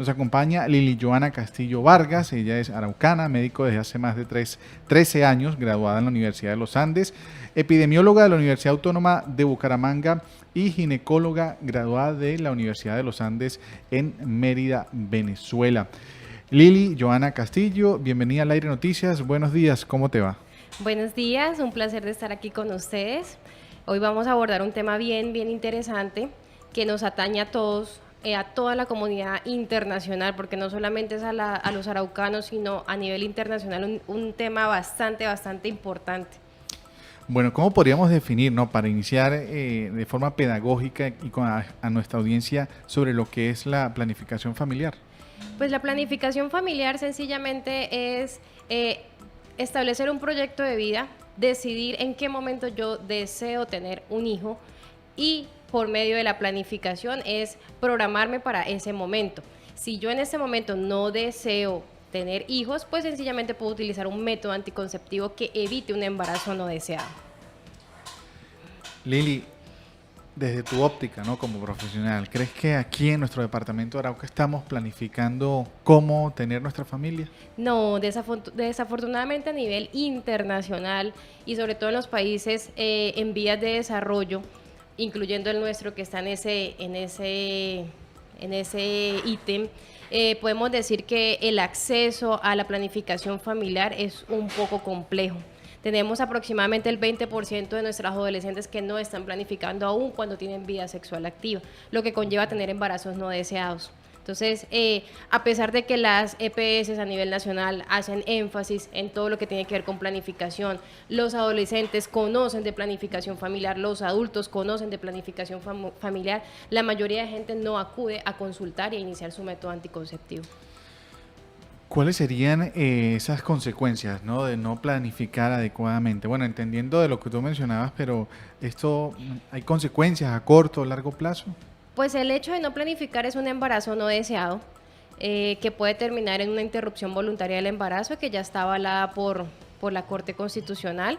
Nos acompaña Lili Joana Castillo Vargas, ella es araucana, médico desde hace más de 13 años, graduada en la Universidad de los Andes, epidemióloga de la Universidad Autónoma de Bucaramanga y ginecóloga graduada de la Universidad de los Andes en Mérida, Venezuela. Lili Joana Castillo, bienvenida al Aire Noticias, buenos días, ¿cómo te va? Buenos días, un placer de estar aquí con ustedes. Hoy vamos a abordar un tema bien interesante que nos atañe a todos, a toda la comunidad internacional, porque no solamente es a los araucanos, sino a nivel internacional un tema bastante importante. Bueno, ¿cómo podríamos definir, ¿no? Para iniciar de forma pedagógica y con a nuestra audiencia sobre lo que es la planificación familiar? Pues la planificación familiar sencillamente es establecer un proyecto de vida, decidir en qué momento yo deseo tener un hijo y por medio de la planificación es programarme para ese momento. Si yo en ese momento no deseo tener hijos, pues sencillamente puedo utilizar un método anticonceptivo que evite un embarazo no deseado. Lili, desde tu óptica, ¿no? Como profesional, ¿crees que aquí en nuestro departamento de Arauca estamos planificando cómo tener nuestra familia? No, desafortunadamente a nivel internacional y sobre todo en los países en vías de desarrollo, incluyendo el nuestro que está en ese ítem, podemos decir que el acceso a la planificación familiar es un poco complejo. Tenemos aproximadamente el 20% de nuestras adolescentes que no están planificando aún cuando tienen vida sexual activa, lo que conlleva tener embarazos no deseados. Entonces, a pesar de que las EPS a nivel nacional hacen énfasis en todo lo que tiene que ver con planificación, los adolescentes conocen de planificación familiar, los adultos conocen de planificación familiar, la mayoría de gente no acude a consultar y a iniciar su método anticonceptivo. ¿Cuáles serían esas consecuencias, ¿no? De no planificar adecuadamente? Bueno, entendiendo de lo que tú mencionabas, pero esto, ¿hay consecuencias a corto o largo plazo? Pues el hecho de no planificar es un embarazo no deseado, que puede terminar en una interrupción voluntaria del embarazo, que ya está avalada por la Corte Constitucional.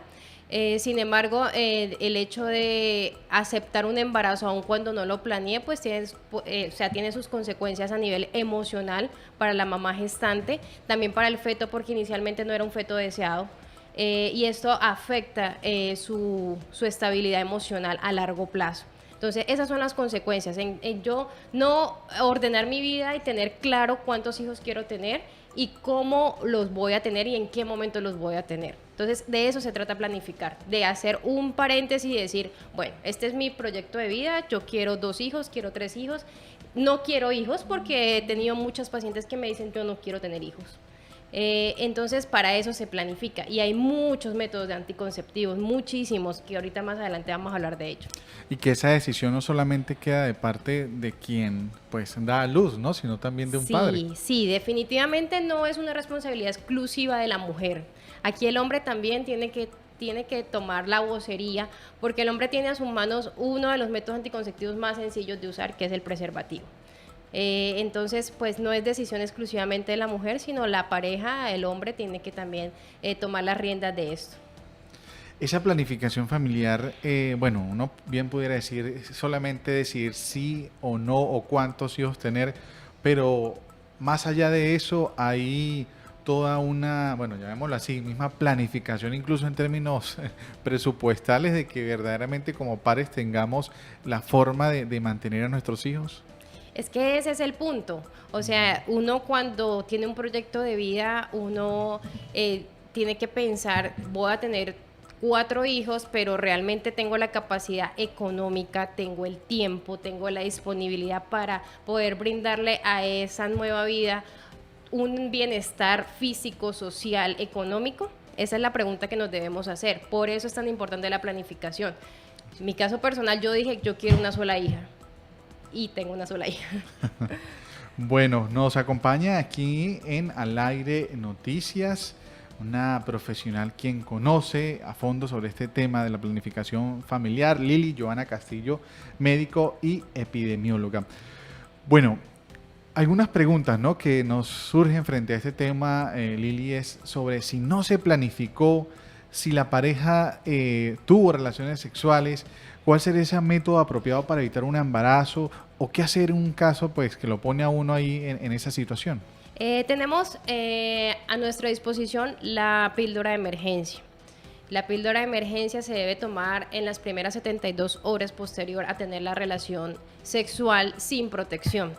Sin embargo, el hecho de aceptar un embarazo aun cuando no lo planeé, pues tiene sus consecuencias a nivel emocional para la mamá gestante, también para el feto, porque inicialmente no era un feto deseado. Y esto afecta su estabilidad emocional a largo plazo. Entonces, esas son las consecuencias, en yo no ordenar mi vida y tener claro cuántos hijos quiero tener y cómo los voy a tener y en qué momento los voy a tener. Entonces, de eso se trata planificar, de hacer un paréntesis y decir, bueno, este es mi proyecto de vida, yo quiero 2 hijos, quiero 3 hijos, no quiero hijos porque he tenido muchas pacientes que me dicen, yo no quiero tener hijos. Entonces para eso se planifica y hay muchos métodos de anticonceptivos, muchísimos, que ahorita más adelante vamos a hablar de ello. Y que esa decisión no solamente queda de parte de quien pues da a luz, ¿no? Sino también de un padre. Sí, definitivamente no es una responsabilidad exclusiva de la mujer. Aquí el hombre también tiene que tomar la vocería, porque el hombre tiene a sus manos uno de los métodos anticonceptivos más sencillos de usar, que es el preservativo. Entonces, pues no es decisión exclusivamente de la mujer, sino la pareja, el hombre tiene que también tomar las riendas de esto. Esa planificación familiar, bueno, uno bien pudiera decir, solamente decir sí o no o cuántos hijos tener, pero más allá de eso hay toda una, bueno, llamémoslo así, misma planificación, incluso en términos presupuestales, de que verdaderamente como padres tengamos la forma de mantener a nuestros hijos. Es que ese es el punto. O sea, uno cuando tiene un proyecto de vida, uno tiene que pensar, voy a tener 4 hijos, pero realmente tengo la capacidad económica, tengo el tiempo, tengo la disponibilidad para poder brindarle a esa nueva vida un bienestar físico, social, económico. Esa es la pregunta que nos debemos hacer. Por eso es tan importante la planificación. En mi caso personal, yo dije, yo quiero una sola hija. Y tengo una sola hija. Bueno, nos acompaña aquí en Al Aire Noticias una profesional quien conoce a fondo sobre este tema de la planificación familiar, Lili Joana Castillo, médico y epidemióloga. Bueno, algunas preguntas, ¿no?, que nos surgen frente a este tema, Lili, es sobre si no se planificó, si la pareja tuvo relaciones sexuales, ¿cuál sería ese método apropiado para evitar un embarazo? ¿O qué hacer en un caso pues que lo pone a uno ahí en esa situación? Tenemos a nuestra disposición la píldora de emergencia. La píldora de emergencia se debe tomar en las primeras 72 horas posterior a tener la relación sexual sin protección.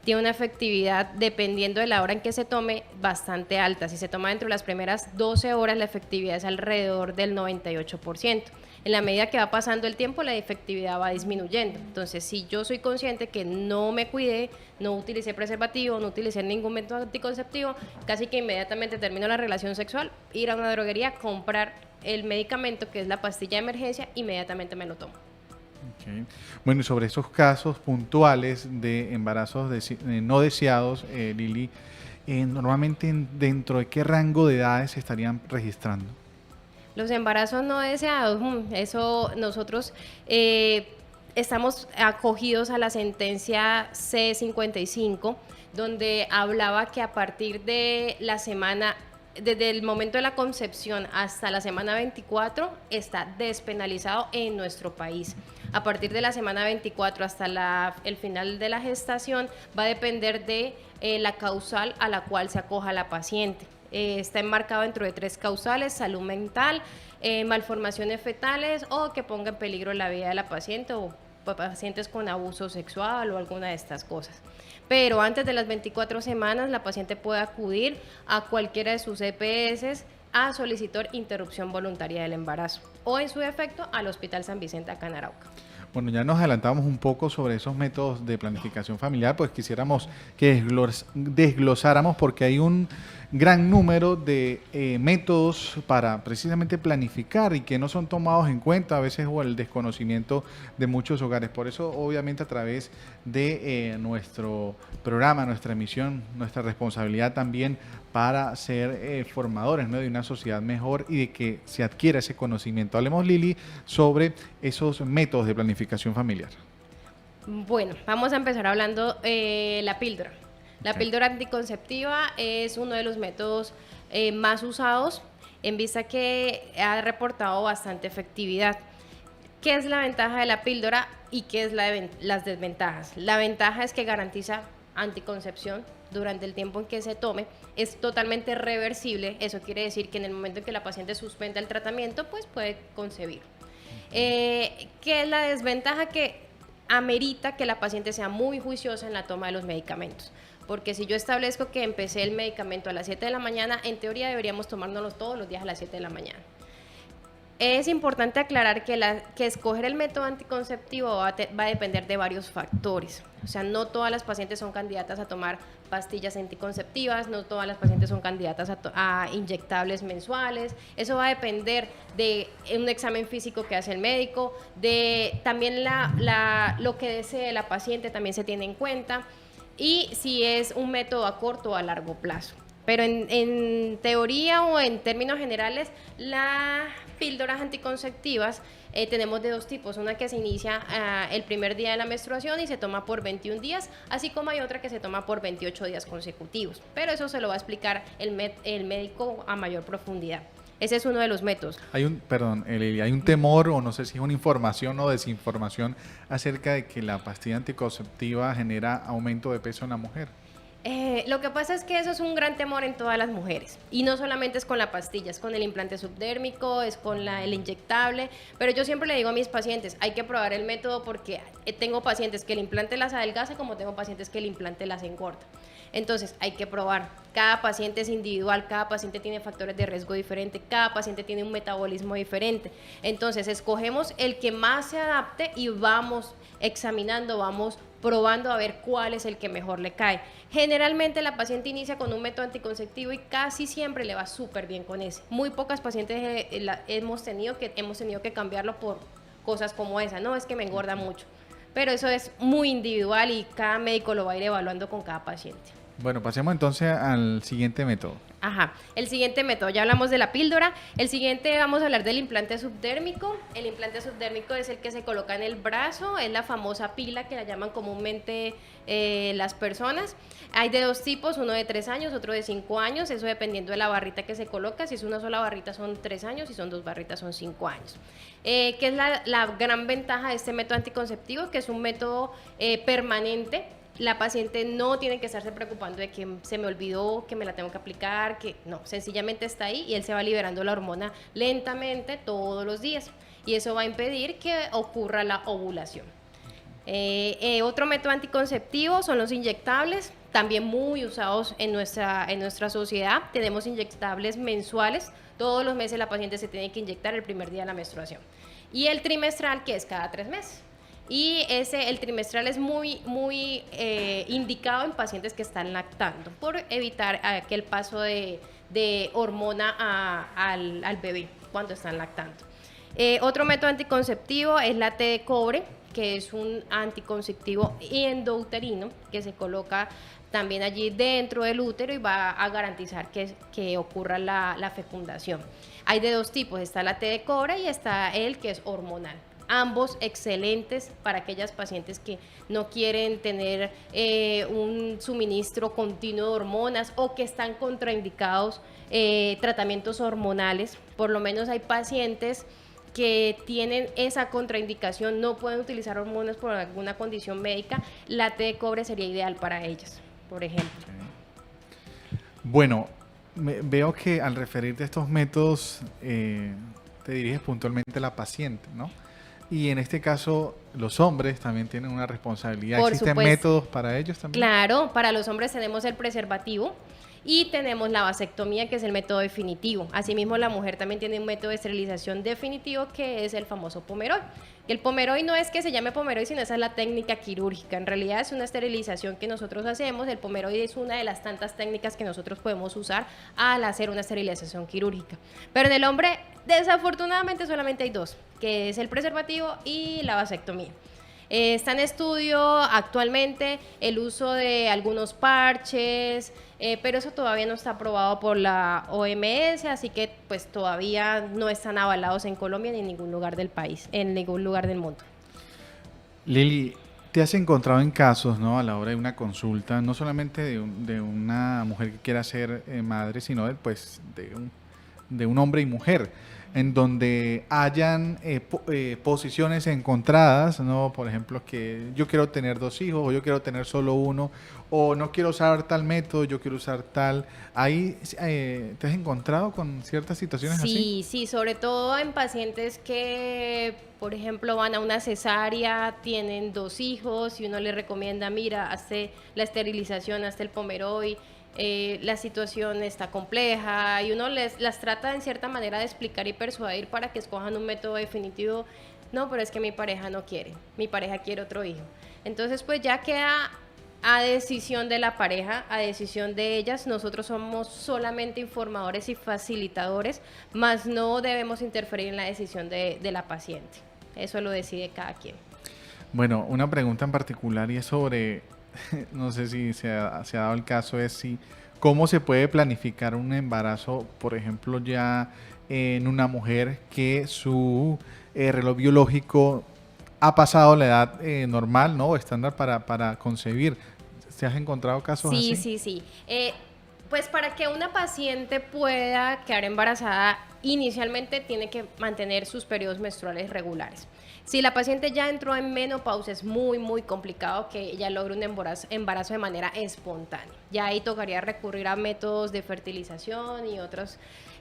Tiene una efectividad, dependiendo de la hora en que se tome, bastante alta. Si se toma dentro de las primeras 12 horas, la efectividad es alrededor del 98%. En la medida que va pasando el tiempo, la efectividad va disminuyendo. Entonces, si yo soy consciente que no me cuidé, no utilicé preservativo, no utilicé ningún método anticonceptivo, casi que inmediatamente termino la relación sexual, ir a una droguería, comprar el medicamento, que es la pastilla de emergencia, inmediatamente me lo tomo. Okay. Bueno, y sobre esos casos puntuales de embarazos no deseados, Lili, normalmente dentro de qué rango de edades se estarían registrando. Los embarazos no deseados, eso nosotros estamos acogidos a la sentencia C-55, donde hablaba que a partir de la semana, desde el momento de la concepción hasta la semana 24, está despenalizado en nuestro país. A partir de la semana 24 hasta el final de la gestación va a depender de la causal a la cual se acoja la paciente. Está enmarcado dentro de 3 causales: salud mental, malformaciones fetales o que ponga en peligro la vida de la paciente o pacientes con abuso sexual o alguna de estas cosas. Pero antes de las 24 semanas la paciente puede acudir a cualquiera de sus EPS a solicitar interrupción voluntaria del embarazo o en su defecto al Hospital San Vicente acá en Arauca. Bueno, ya nos adelantamos un poco sobre esos métodos de planificación familiar, pues quisiéramos que desglosáramos porque hay un gran número de métodos para precisamente planificar y que no son tomados en cuenta a veces o el desconocimiento de muchos hogares. Por eso, obviamente, a través de nuestro programa, nuestra emisión, nuestra responsabilidad también para ser formadores, ¿no?, de una sociedad mejor y de que se adquiera ese conocimiento. Hablemos, Lili, sobre esos métodos de planificación familiar. Bueno, vamos a empezar hablando la píldora. La píldora anticonceptiva es uno de los métodos más usados, en vista que ha reportado bastante efectividad. ¿Qué es la ventaja de la píldora y qué es las desventajas? La ventaja es que garantiza anticoncepción durante el tiempo en que se tome, es totalmente reversible. Eso quiere decir que en el momento en que la paciente suspenda el tratamiento, pues puede concebir. ¿Qué es la desventaja? Que amerita que la paciente sea muy juiciosa en la toma de los medicamentos. Porque si yo establezco que empecé el medicamento a las 7 de la mañana, en teoría deberíamos tomárnoslo todos los días a las 7 de la mañana. Es importante aclarar que escoger el método anticonceptivo va a depender de varios factores. O sea, no todas las pacientes son candidatas a tomar pastillas anticonceptivas, no todas las pacientes son candidatas a inyectables mensuales. Eso va a depender de un examen físico que hace el médico, de también lo que desee la paciente también se tiene en cuenta, y si es un método a corto o a largo plazo. Pero en teoría o en términos generales, las píldoras anticonceptivas tenemos de 2 tipos. Una que se inicia el primer día de la menstruación y se toma por 21 días, así como hay otra que se toma por 28 días consecutivos. Pero eso se lo va a explicar el médico a mayor profundidad. Ese es uno de los métodos. Hay un temor, o no sé si es una información o desinformación, acerca de que la pastilla anticonceptiva genera aumento de peso en la mujer. Lo que pasa es que eso es un gran temor en todas las mujeres, y no solamente es con la pastilla, es con el implante subdérmico, es con el inyectable, pero yo siempre le digo a mis pacientes, hay que probar el método, porque tengo pacientes que el implante las adelgaza como tengo pacientes que el implante las engorda. Entonces hay que probar, cada paciente es individual, cada paciente tiene factores de riesgo diferentes, cada paciente tiene un metabolismo diferente. Entonces escogemos el que más se adapte y vamos examinando, vamos probando a ver cuál es el que mejor le cae. Generalmente la paciente inicia con un método anticonceptivo y casi siempre le va súper bien con ese. Muy pocas pacientes hemos tenido que cambiarlo por cosas como esa. No, es que me engorda mucho. pero eso es muy individual y cada médico lo va a ir evaluando con cada paciente. Bueno, pasemos entonces al siguiente método. Ajá, el siguiente método, ya hablamos de la píldora, el siguiente vamos a hablar del implante subdérmico. El implante subdérmico es el que se coloca en el brazo, es la famosa pila que la llaman comúnmente las personas. Hay de dos tipos, uno de 3 años, otro de 5 años, eso dependiendo de la barrita que se coloca. Si es una sola barrita son 3 años, si son 2 barritas son 5 años. ¿Qué es la gran ventaja de este método anticonceptivo? Que es un método permanente. La paciente no tiene que estarse preocupando de que se me olvidó, que me la tengo que aplicar, que no, sencillamente está ahí y él se va liberando la hormona lentamente todos los días y eso va a impedir que ocurra la ovulación. Otro método anticonceptivo son los inyectables, también muy usados en nuestra sociedad. Tenemos inyectables mensuales, todos los meses la paciente se tiene que inyectar el primer día de la menstruación. Y el trimestral, que es cada 3 meses. Y el trimestral es muy indicado en pacientes que están lactando por evitar aquel paso de hormona al bebé cuando están lactando. Otro método anticonceptivo es la T de cobre, que es un anticonceptivo endouterino que se coloca también allí dentro del útero y va a garantizar que ocurra la fecundación. Hay de dos tipos, está la T de cobre y está el que es hormonal. Ambos excelentes para aquellas pacientes que no quieren tener un suministro continuo de hormonas o que están contraindicados tratamientos hormonales. Por lo menos hay pacientes que tienen esa contraindicación, no pueden utilizar hormonas por alguna condición médica. La T de cobre sería ideal para ellas, por ejemplo. Bueno, veo que al referirte a estos métodos te diriges puntualmente a la paciente, ¿no? Y en este caso, los hombres también tienen una responsabilidad. Por ¿Existen supuesto. métodos para ellos también? Claro, para los hombres tenemos el preservativo y tenemos la vasectomía, que es el método definitivo. Asimismo, la mujer también tiene un método de esterilización definitivo, que es el famoso Pomeroy. Y el Pomeroy no es que se llame Pomeroy, sino esa es la técnica quirúrgica. En realidad es una esterilización que nosotros hacemos. El Pomeroy es una de las tantas técnicas que nosotros podemos usar al hacer una esterilización quirúrgica. Pero en el hombre, desafortunadamente, solamente hay dos, que es el preservativo y la vasectomía. Está en estudio actualmente el uso de algunos parches, pero eso todavía no está aprobado por la OMS, así que pues todavía no están avalados en Colombia ni en ningún lugar del país, en ningún lugar del mundo. Lili, ¿te has encontrado en casos, ¿no? A la hora de una consulta, no solamente de una mujer que quiera ser madre, sino de un hombre y mujer, en donde hayan posiciones encontradas, ¿no? Por ejemplo, que yo quiero tener 2 hijos, o yo quiero tener solo uno, o no quiero usar tal método, yo quiero usar tal. ¿Ahí te has encontrado con ciertas situaciones así? Sí, sobre todo en pacientes que, por ejemplo, van a una cesárea, tienen 2 hijos y uno les recomienda, mira, hazte la esterilización, hazte el Pomeroy. La situación está compleja y uno las trata en cierta manera de explicar y persuadir para que escojan un método definitivo. No, pero es que mi pareja no quiere, mi pareja quiere otro hijo. Entonces pues ya queda a decisión de la pareja, a decisión de ellas. Nosotros somos solamente informadores y facilitadores, más no debemos interferir en la decisión de la paciente. Eso lo decide cada quien. Bueno, una pregunta en particular y es sobre, no sé si se ha dado el caso, es si cómo se puede planificar un embarazo, por ejemplo, ya en una mujer que su reloj biológico ha pasado la edad normal, ¿no? O estándar para concebir. ¿Se has encontrado casos así? Sí. Pues para que una paciente pueda quedar embarazada, inicialmente tiene que mantener sus periodos menstruales regulares. Si la paciente ya entró en menopausia, es muy complicado que ella logre un embarazo de manera espontánea. Ya ahí tocaría recurrir a métodos de fertilización y otros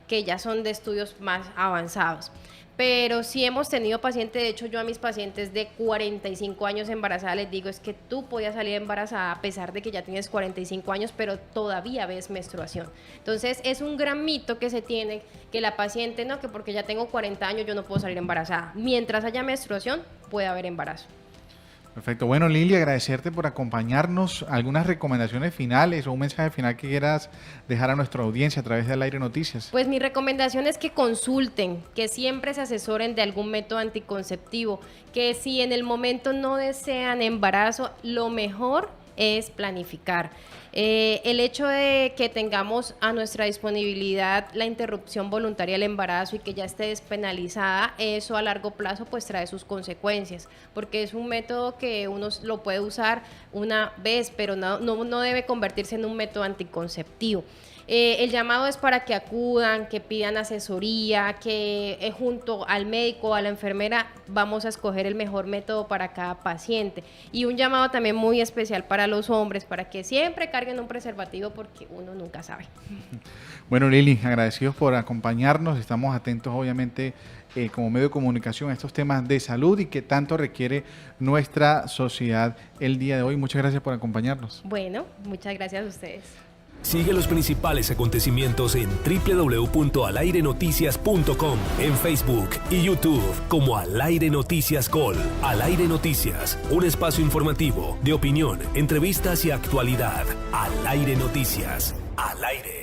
que ya son de estudios más avanzados. Pero sí hemos tenido pacientes, de hecho yo a mis pacientes de 45 años embarazadas les digo, es que tú podías salir embarazada a pesar de que ya tienes 45 años, pero todavía ves menstruación. Entonces es un gran mito que se tiene, que la paciente, no, que porque ya tengo 40 años yo no puedo salir embarazada. Mientras haya menstruación, puede haber embarazo. Perfecto. Bueno, Lili, agradecerte por acompañarnos. ¿Algunas recomendaciones finales o un mensaje final que quieras dejar a nuestra audiencia a través de Al Aire Noticias? Pues mi recomendación es que consulten, que siempre se asesoren de algún método anticonceptivo, que si en el momento no desean embarazo, lo mejor es planificar. El hecho de que tengamos a nuestra disponibilidad la interrupción voluntaria del embarazo y que ya esté despenalizada, eso a largo plazo pues trae sus consecuencias, porque es un método que uno lo puede usar una vez, pero no debe convertirse en un método anticonceptivo. El llamado es para que acudan, que pidan asesoría, que junto al médico o a la enfermera vamos a escoger el mejor método para cada paciente. Y un llamado también muy especial para los hombres, para que siempre carguen un preservativo porque uno nunca sabe. Bueno, Lili, agradecidos por acompañarnos. Estamos atentos, obviamente, como medio de comunicación a estos temas de salud y que tanto requiere nuestra sociedad el día de hoy. Muchas gracias por acompañarnos. Bueno, muchas gracias a ustedes. Sigue los principales acontecimientos en www.alairenoticias.com, en Facebook y YouTube como Al Aire Noticias Col. Al Aire Noticias, un espacio informativo de opinión, entrevistas y actualidad. Al Aire Noticias, al aire.